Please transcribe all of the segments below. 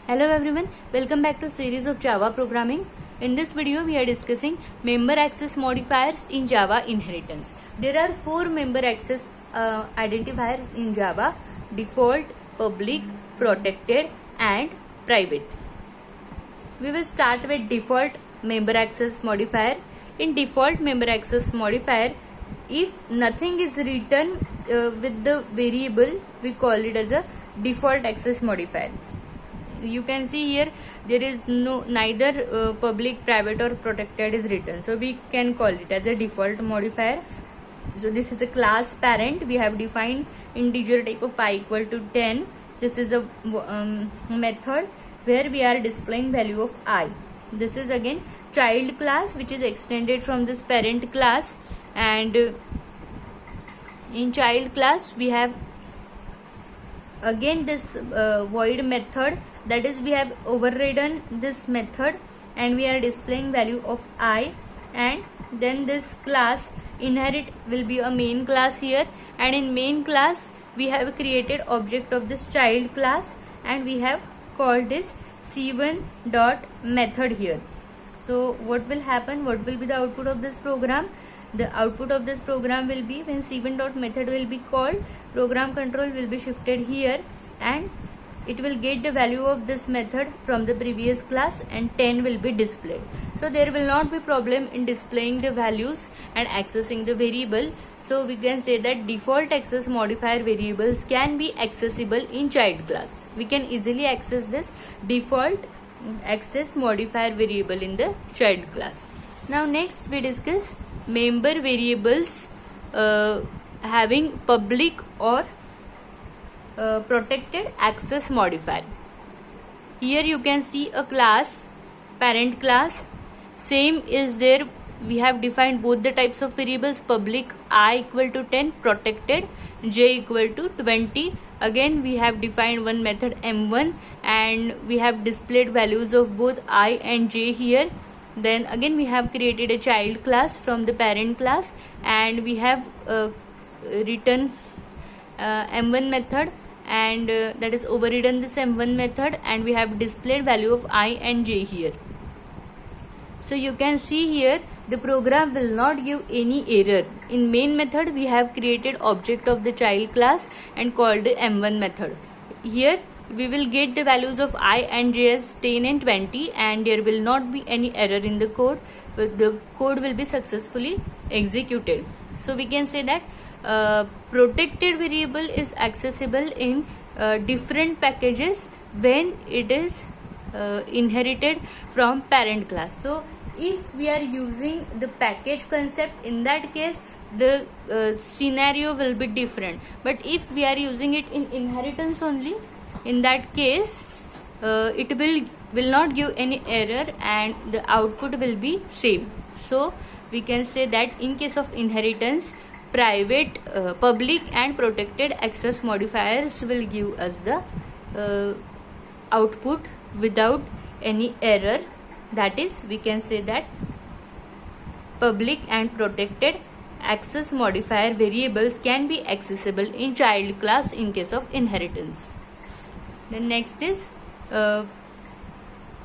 Hello everyone, welcome back to series of Java programming. In this video we are discussing member access modifiers in Java inheritance. There are four member access identifiers in Java: default, public, protected and private. We will start with default member access modifier. In default member access modifier, if nothing is written with the variable, we call it as a default access modifier. You can see here there is neither public, private or protected is written, so we can call it as a default modifier. So this is a class parent. We have defined integer type of I equal to 10. This is a method where we are displaying value of I. This is again child class, which is extended from this parent class, and in child class we have again this void method, that is we have overridden this method and we are displaying value of I, and then this class inherit will be a main class here, and in main class we have created object of this child class and we have called this c1 dot method here. So what will happen, what will be the output of this program? The output of this program will be, when c1 dot method will be called, program control will be shifted here and it will get the value of this method from the previous class and 10 will be displayed. So there will not be problem in displaying the values and accessing the variable. So we can say that default access modifier variables can be accessible in child class. We can easily access this default access modifier variable in the child class. Now next we discuss member variables having public or protected access modifier. Here you can see a class, parent class, same is there. We have defined both the types of variables, public I equal to 10, protected j equal to 20. Again we have defined one method m1 and we have displayed values of both I and j here. Then again we have created a child class from the parent class and we have written m1 method, and that is overridden this m1 method and we have displayed value of I and j here. So you can see here the program will not give any error. In main method we have created object of the child class and called the m1 method. Here we will get the values of I and j as 10 and 20 and there will not be any error in the code, but the code will be successfully executed. So we can say that protected variable is accessible in different packages when it is inherited from parent class. So if we are using the package concept, in that case the scenario will be different, but if we are using it in inheritance only, in that case it will not give any error and the output will be same. So we can say that in case of inheritance, private, public and protected access modifiers will give us the output without any error. That is, we can say that public and protected access modifier variables can be accessible in child class in case of inheritance. Then next is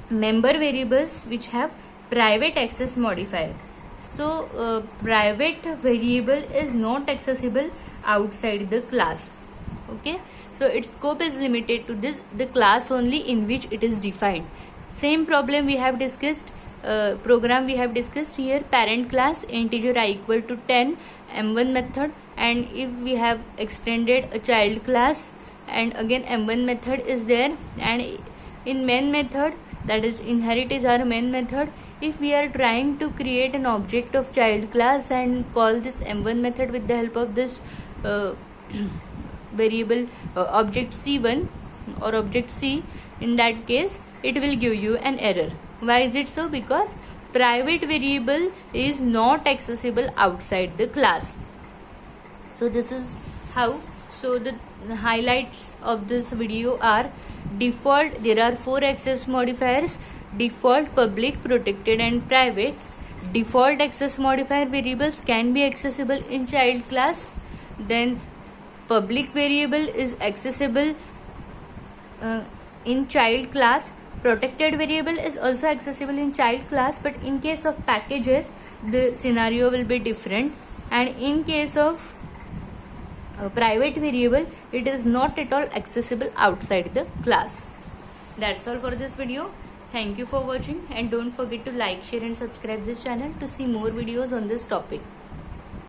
member variables which have private access modifier. So private variable is not accessible outside the class. Okay, so its scope is limited to the class only in which it is defined. Same problem we have discussed, program we have discussed here, parent class, integer I equal to 10, m1 method, and if we have extended a child class and again m1 method is there, and in main method, that is inherit is our main method, if we are trying to create an object of child class and call this m1 method with the help of this variable object c1 or object c, in that case it will give you an error. Why is it so? Because private variable is not accessible outside the class. So this is how. So the highlights of this video are: default, there are 4 access modifiers: default, public, protected and private. Default access modifier variables can be accessible in child class. Then public variable is accessible in child class, protected variable is also accessible in child class, but in case of packages the scenario will be different, and in case of a private variable it is not at all accessible outside the class. That's all for this video. Thank you for watching, and don't forget to like, share and subscribe this channel to see more videos on this topic.